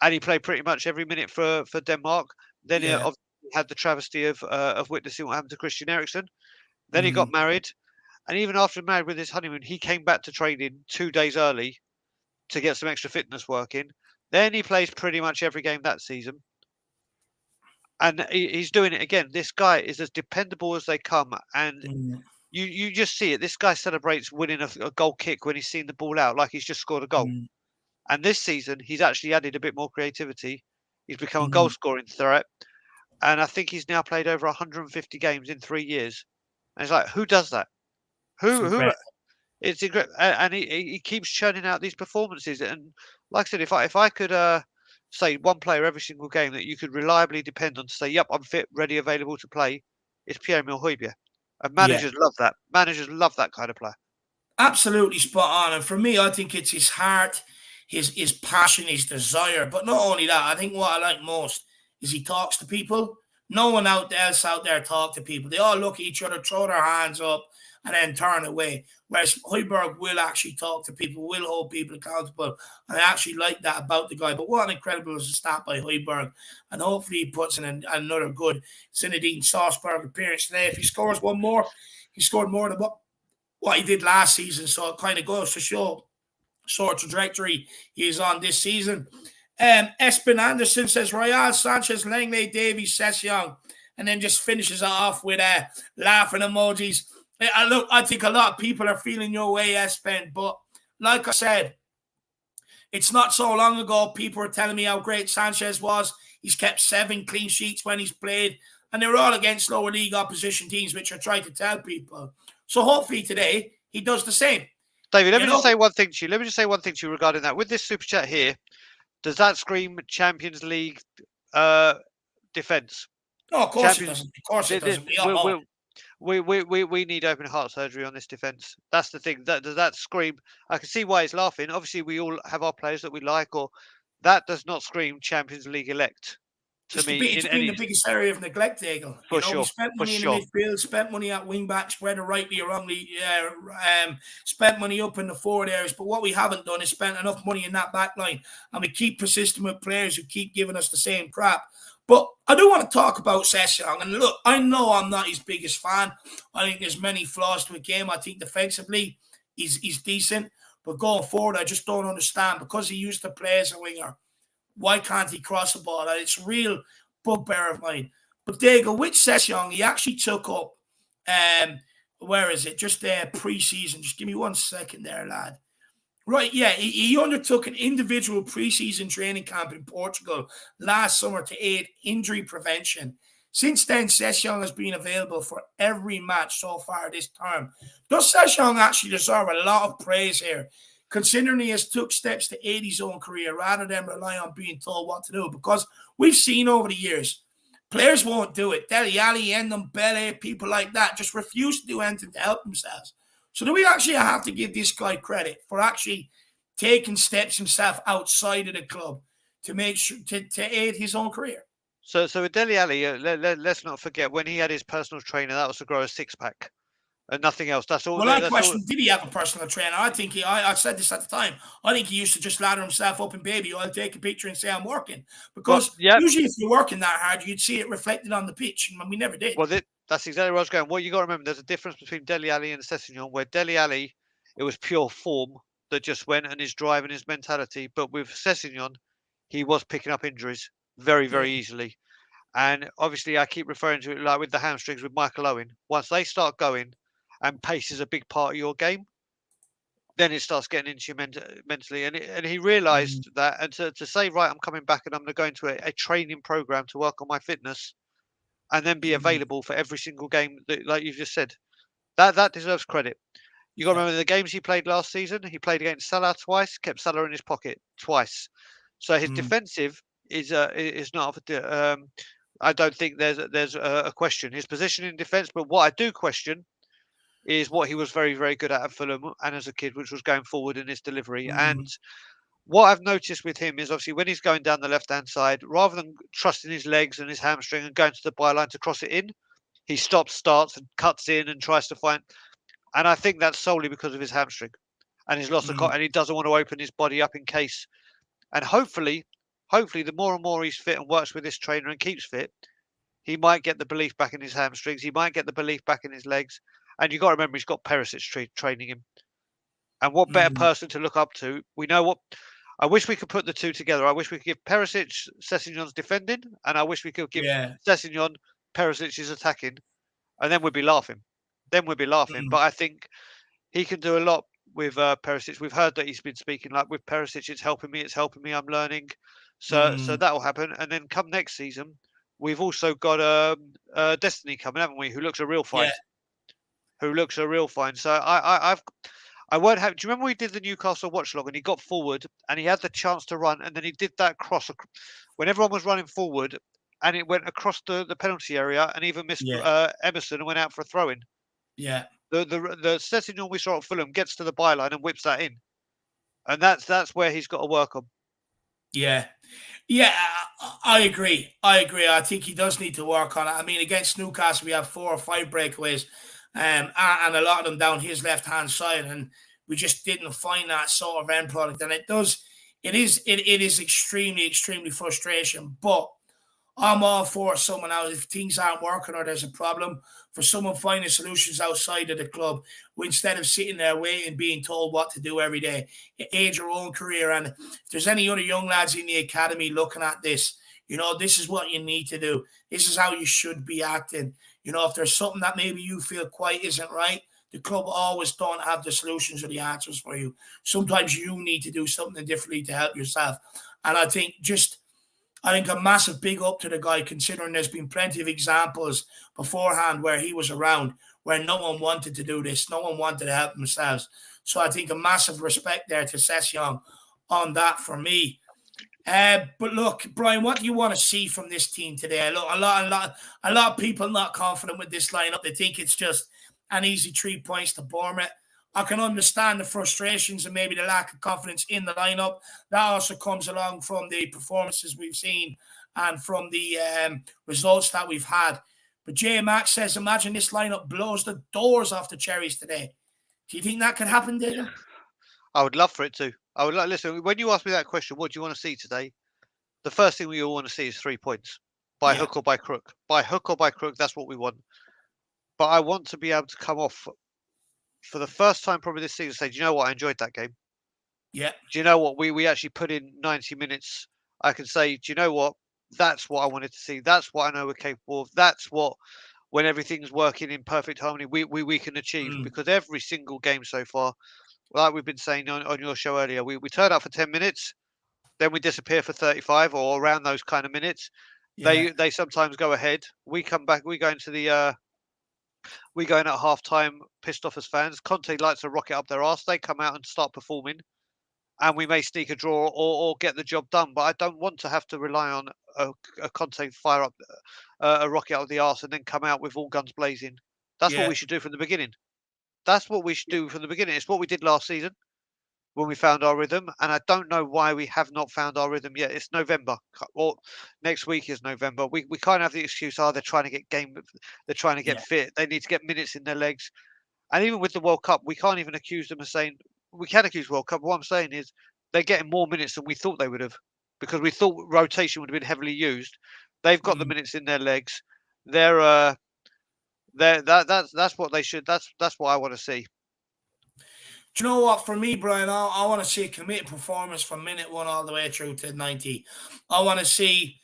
and he played pretty much every minute for Denmark. Then he yeah. obviously had the travesty of witnessing what happened to Christian Eriksen. Then he got Mm, married, and even after married with his honeymoon, he came back to training 2 days early to get some extra fitness work in. Then he plays pretty much every game that season. And he's doing it again. This guy is as dependable as they come. And mm, you just see it. This guy celebrates winning a goal kick when he's seen the ball out, like he's just scored a goal. mm, And this season, he's actually added a bit more creativity. He's become a goal mm. scoring threat. And I think he's now played over 150 games in 3 years. And it's like, who does that? It's Who incredible. It's incredible, and he keeps churning out these performances. And like I said, if I could say one player every single game that you could reliably depend on to say, "Yep, I'm fit, ready, available to play," it's Pierre-Emile Hojbjerg. And Yeah. managers love that. Managers love that kind of player. Absolutely spot on. And for me, I think it's his heart, his passion, his desire. But not only that, I think what I like most is he talks to people. No one else out there talk to people. They all look at each other, throw their hands up, and then turn away. Whereas Hojbjerg will actually talk to people, will hold people accountable. And I actually like that about the guy. But what an incredible stat by Hojbjerg. And hopefully he puts in another good Zinedine Salzburg appearance today. If he scores one more, he scored more than what he did last season. So it kind of goes to show sort of trajectory he is on this season. Espen Anderson says Royal, Sanchez, Langley, Davies, Sessegnon, and then just finishes it off with laughing emojis. Look, I think a lot of people are feeling your way, Espen, but like I said, it's not so long ago people were telling me how great Sanchez was. He's kept 7 clean sheets when he's played, and they were all against lower league opposition teams, which I try to tell people. So hopefully today he does the same. David, let You me just know? say one thing to you. Let me just say one thing to you regarding that. With this super chat here, does that scream Champions League defense? No, of course it Champions. doesn't. Of course it doesn't. We all We'll, know. we'll, we need open heart surgery on this defense. That's the thing. Does that scream? I can see why he's laughing. Obviously, we all have our players that we like, or that does not scream Champions League elect. to me It's in been any the biggest area of neglect, Daigle. You for know, we sure, spent for money in the sure. midfield, spent money at wing backs, whether rightly or wrongly, spent money up in the forward areas. But what we haven't done is spent enough money in that back line. And we keep persisting with players who keep giving us the same crap. But I do want to talk about Sessegnon. And look, I know I'm not his biggest fan. I think there's many flaws to the game. I think defensively, he's decent. But going forward, I just don't understand. Because he used to play as a winger, why can't he cross the ball? And it's a real bugbear of mine. But Dago, with Sessegnon, he actually took up, where is it? Just pre-season. Just give me 1 second there, lad. Right, yeah, he undertook an individual preseason training camp in Portugal last summer to aid injury prevention. Since then, Sessegnon has been available for every match so far this term. Does Sessegnon actually deserve a lot of praise here, considering he has took steps to aid his own career rather than rely on being told what to do? Because we've seen over the years, players won't do it. Dele Alli, Ndombele, people like that just refuse to do anything to help themselves. So do we actually have to give this guy credit for actually taking steps himself outside of the club to make sure to aid his own career? So with Dele Alli, let's not forget when he had his personal trainer, that was to grow a six-pack and nothing else. That's all. Well, I That's all. question, did he have a personal trainer? I think I said this at the time. I think he used to just lather himself up in baby oil, take a picture and say, I'm working. Well, Because yeah. usually if you're working that hard, you'd see it reflected on the pitch. And we never did. Well, that's exactly where I was going. What you got to remember, there's a difference between Dele Alli and Sessegnon, where Dele Alli, it was pure form that just went and his drive and his mentality. But with Sessegnon, he was picking up injuries very, very easily. And obviously, I keep referring to it like with the hamstrings with Michael Owen. Once they start going and pace is a big part of your game, then it starts getting into you mentally. And he realised that. And to say, right, I'm coming back and I'm going to go into a training program to work on my fitness and then be available for every single game, that, like you've just said, that deserves credit. You got to remember the games he played last season. He played against Salah twice, kept Salah in his pocket twice. So his defensive is not. I don't think there's a question. His position in defence, but what I do question is what he was very, very good at Fulham and as a kid, which was going forward in his delivery. And what I've noticed with him is obviously when he's going down the left-hand side, rather than trusting his legs and his hamstring and going to the byline to cross it in, he stops, starts and cuts in and tries to find. And I think that's solely because of his hamstring and his loss of and he doesn't want to open his body up in case. And hopefully, the more and more he's fit and works with this trainer and keeps fit, he might get the belief back in his hamstrings. He might get the belief back in his legs. And you've got to remember, he's got Perisic training him. And what better person to look up to? We know what. I wish we could put the two together. I wish we could give Perisic Sessegnon's defending, and I wish we could give Sessegnon Perisic's attacking, and then we'd be laughing. But I think he can do a lot with Perisic. We've heard that he's been speaking like with Perisic, it's helping me, I'm learning. So that will happen. And then come next season, we've also got Destiny coming, haven't we? Who looks a real fight. So I won't have. Do you remember we did the Newcastle watch log and he got forward and he had the chance to run and then he did that cross when everyone was running forward and it went across the penalty area and even missed Emerson and went out for a throw in. Yeah. The Sessegnon we saw at Fulham gets to the byline and whips that in, and that's where he's got to work on. Yeah, I agree. I think he does need to work on it. I mean, against Newcastle, we have 4 or 5 breakaways, and a lot of them down his left hand side, and we just didn't find that sort of end product. And it is extremely frustration. But I'm all for someone else. If things aren't working or there's a problem, for someone finding solutions outside of the club instead of sitting there waiting, being told what to do every day. Aid your own career. And if there's any other young lads in the academy looking at this, this is what you need to do. This is how you should be acting. If there's something that maybe you feel quite isn't right, the club always don't have the solutions or the answers for you. Sometimes you need to do something differently to help yourself. And I think a massive big up to the guy, considering there's been plenty of examples beforehand where he was around, where no one wanted to do this. No one wanted to help themselves. So I think a massive respect there to Sessegnon on that for me. But look, Brian, what do you want to see from this team today? Look, a lot of people not confident with this lineup. They think it's just an easy 3 points to Bournemouth. I can understand the frustrations and maybe the lack of confidence in the lineup. That also comes along from the performances we've seen and from the results that we've had. But J Max says, imagine this lineup blows the doors off the Cherries today. Do you think that could happen, Diego? I would love for it to. I would like, listen, when you ask me that question, what do you want to see today? The first thing we all want to see is 3 points. By hook or by crook. By hook or by crook, that's what we want. But I want to be able to come off for the first time probably this season, say, do you know what? I enjoyed that game. Yeah. Do you know what? We actually put in 90 minutes. I can say, do you know what? That's what I wanted to see. That's what I know we're capable of. That's what, when everything's working in perfect harmony, we can achieve. Because every single game so far, like we've been saying on your show earlier, we turn up for 10 minutes, then we disappear for 35 or around those kind of minutes. Yeah. They sometimes go ahead. We come back. We go into the we go in at half time pissed off as fans. Conte likes to rocket up their arse. They come out and start performing, and we may sneak a draw or get the job done. But I don't want to have to rely on a Conte fire up a rocket up the arse and then come out with all guns blazing. That's what we should do from the beginning. That's what we should do from the beginning. It's what we did last season when we found our rhythm, and I don't know why we have not found our rhythm yet. It's November, or next week is November. We can't have the excuse, they're trying to get they're trying to get fit. They need to get minutes in their legs. And even with the World Cup, we can't even accuse them of saying, we can accuse World Cup. But what I'm saying is they're getting more minutes than we thought they would have, because we thought rotation would have been heavily used. They've got the minutes in their legs. That's what they should. That's what I want to see. Do you know what? For me, Brian, I want to see a committed performance from minute 1 all the way through to 90. I want to see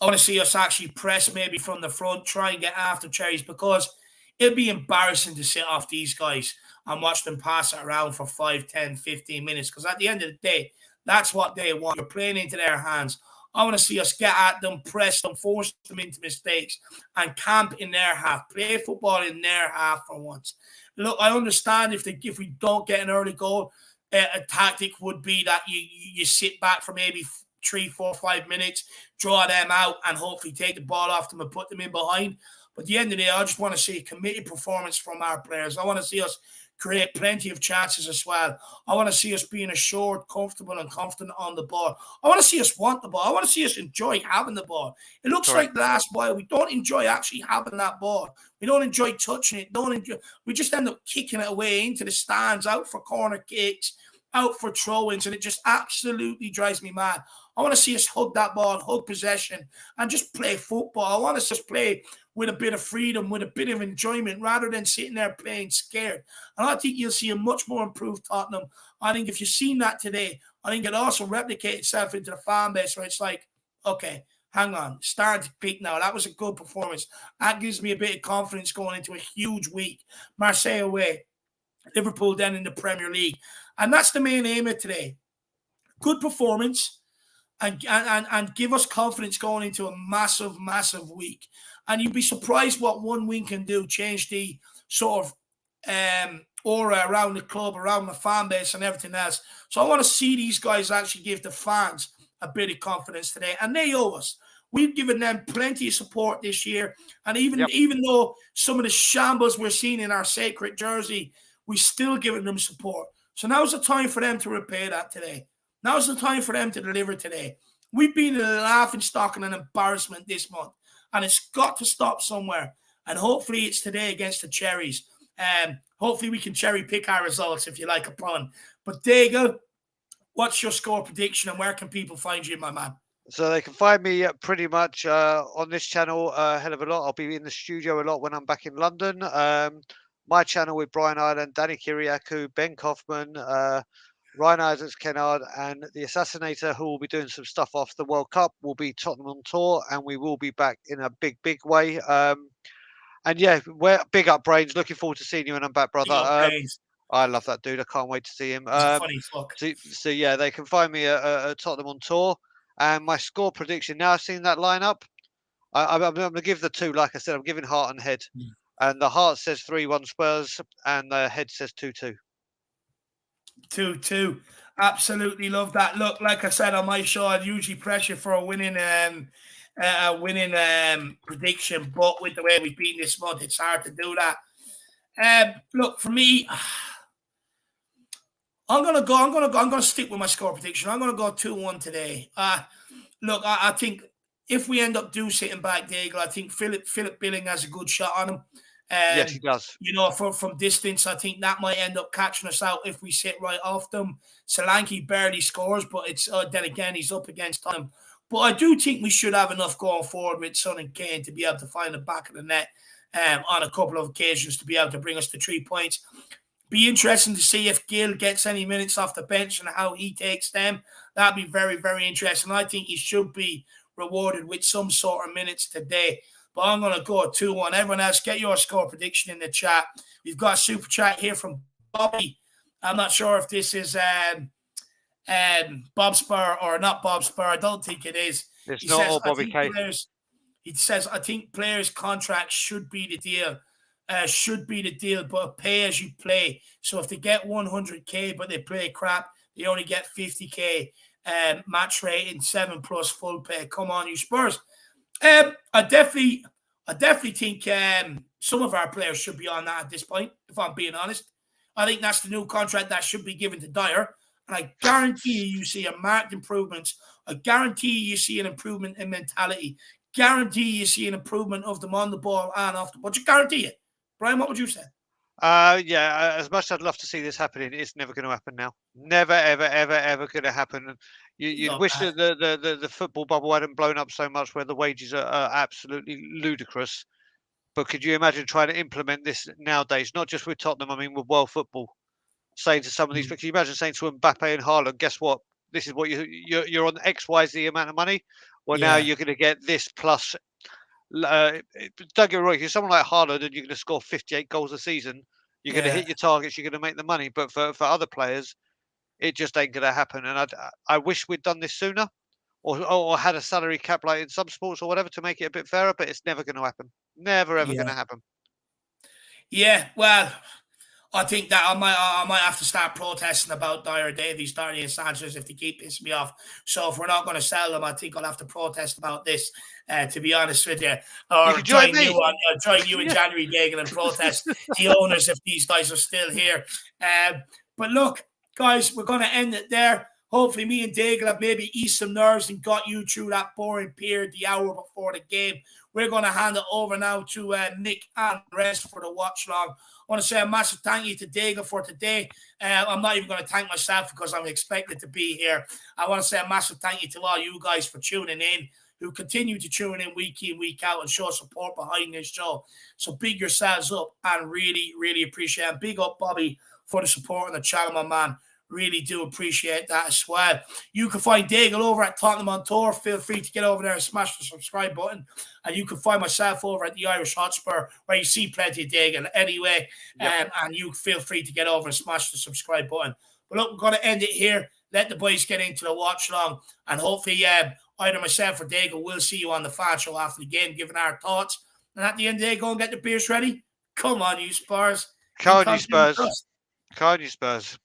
us actually press maybe from the front, try and get after Cherries, because it'd be embarrassing to sit off these guys and watch them pass it around for 5, 10, 15 minutes. Because at the end of the day, that's what they want. You're playing into their hands. I want to see us get at them, press them, force them into mistakes, and camp in their half. Play football in their half for once. Look, I understand if we don't get an early goal, a tactic would be that you sit back for maybe 3, 4, 5 minutes, draw them out, and hopefully take the ball off them and put them in behind. But at the end of the day, I just want to see a committed performance from our players. I want to see us create plenty of chances as well. I want to see us being assured, comfortable, and confident on the ball. I want to see us want the ball. I want to see us enjoy having the ball. It looks like last while we don't enjoy actually having that ball. We don't enjoy touching it. We just end up kicking it away into the stands, out for corner kicks, out for throw-ins, and it just absolutely drives me mad. I want to see us hug that ball, hug possession, and just play football. I want us to play with a bit of freedom, with a bit of enjoyment, rather than sitting there playing scared. And I think you'll see a much more improved Tottenham. I think if you've seen that today, I think it also replicates itself into the fan base, where it's like, okay, hang on, starting to peak now. That was a good performance. That gives me a bit of confidence going into a huge week. Marseille away, Liverpool then in the Premier League. And that's the main aim of today. Good performance. And give us confidence going into a massive, massive week. And you'd be surprised what 1 win can do, change the sort of aura around the club, around the fan base and everything else. So I want to see these guys actually give the fans a bit of confidence today. And they owe us. We've given them plenty of support this year. And even though some of the shambles we're seeing in our sacred jersey, we're still giving them support. So now's the time for them to repay that today. Now's the time for them to deliver today. We've been a laughing stock and an embarrassment this month, and it's got to stop somewhere. And hopefully it's today against the Cherries. Hopefully we can cherry pick our results, if you like a pun. But Diego, what's your score prediction, and where can people find you, my man? So they can find me pretty much on this channel a hell of a lot. I'll be in the studio a lot when I'm back in London. My channel with Brian Ireland, Danny Kiriakou, Ben Kaufman, Ryan Isaacs Kennard, and the Assassinator, who will be doing some stuff off the World Cup, will be Tottenham on tour, and we will be back in a big, big way. And yeah, we're big up Brains. Looking forward to seeing you when I'm back, brother. I love that dude. I can't wait to see him. He's a funny fuck. So yeah, they can find me at Tottenham on tour. And my score prediction, now I've seen that lineup, I'm going to give the two, like I said, I'm giving heart and head. And the heart says 3-1 Spurs, and the head says 2-2. 2-2. Absolutely love that. Look, like I said on my show, I'd usually pressure for a winning prediction, but with the way we've been this month, it's hard to do that. Look, for me, I'm gonna stick with my score prediction. I'm gonna go 2-1 today. Look, I think if we end up sitting back, Daigle, I think Philip Billing has a good shot on him. Yes, he does. You know, from distance, I think that might end up catching us out if we sit right off them. Solanke barely scores, but it's then again, he's up against Tottenham. But I do think we should have enough going forward with Son and Kane to be able to find the back of the net on a couple of occasions to be able to bring us to 3 points. Be interesting to see if Gill gets any minutes off the bench and how he takes them. That'd be very, very interesting. I think he should be rewarded with some sort of minutes today. But I'm going to go 2-1. Everyone else, get your score prediction in the chat. We've got a super chat here from Bobby. I'm not sure if this is Bob Spur or not Bob Spur. I don't think it is. It's not all Bobby K. He says, I think players' contracts should be the deal. But pay as you play. So if they get 100K but they play crap, they only get 50K match rating, 7+ full pay. Come on, you Spurs. I definitely think some of our players should be on that at this point, if I'm being honest. I think that's the new contract that should be given to Dyer. And I guarantee you see a marked improvement. I guarantee you see an improvement in mentality. Guarantee you see an improvement of them on the ball and off the ball. Just guarantee it. Brian, what would you say? Yeah, as much as I'd love to see this happening, it's never going to happen now. Never, ever, ever, ever going to happen. You'd wish that the football bubble hadn't blown up so much where the wages are absolutely ludicrous. But could you imagine trying to implement this nowadays, not just with Tottenham, I mean with world football, saying to some of these, can you imagine saying to Mbappe and Haaland, guess what? This is what you're on XYZ amount of money. Well, now you're going to get this plus. Don't get me wrong, if you're someone like Haaland and you're going to score 58 goals a season, you're going to hit your targets, you're going to make the money. But for other players, it just ain't going to happen. And I wish we'd done this sooner or had a salary cap like in some sports or whatever to make it a bit fairer, but it's never going to happen. Never, ever going to happen. Yeah, well, I think that I might have to start protesting about Dyer Davies, Darnay and Sanchez if they keep pissing me off. So if we're not going to sell them, I think I'll have to protest about this, to be honest with you. Or you join me. Join you in January, Daigle, and protest the owners if these guys are still here. But look, guys, we're going to end it there. Hopefully me and Daigle have maybe eased some nerves and got you through that boring period the hour before the game. We're going to hand it over now to Nick and Rez for the watch long. I want to say a massive thank you to Daigle for today. I'm not even going to thank myself because I'm expected to be here. I want to say a massive thank you to all you guys for tuning in, who continue to tune in week in, week out and show support behind this show. So big yourselves up and really, really appreciate it. And big up, Bobby, for the support on the channel, my man. Really do appreciate that as well. You can find Daigle over at Tottenham on Tour. Feel free to get over there and smash the subscribe button. And you can find myself over at the Irish Hotspur, where you see plenty of Daigle anyway. And you feel free to get over and smash the subscribe button. But look, we're going to end it here. Let the boys get into the watch long. And hopefully either myself or Daigle will see you on the fan show after the game, giving our thoughts. And at the end of the day, go and get the beers ready. Come on, you Spurs. Come on, you Spurs. Come on, you Spurs.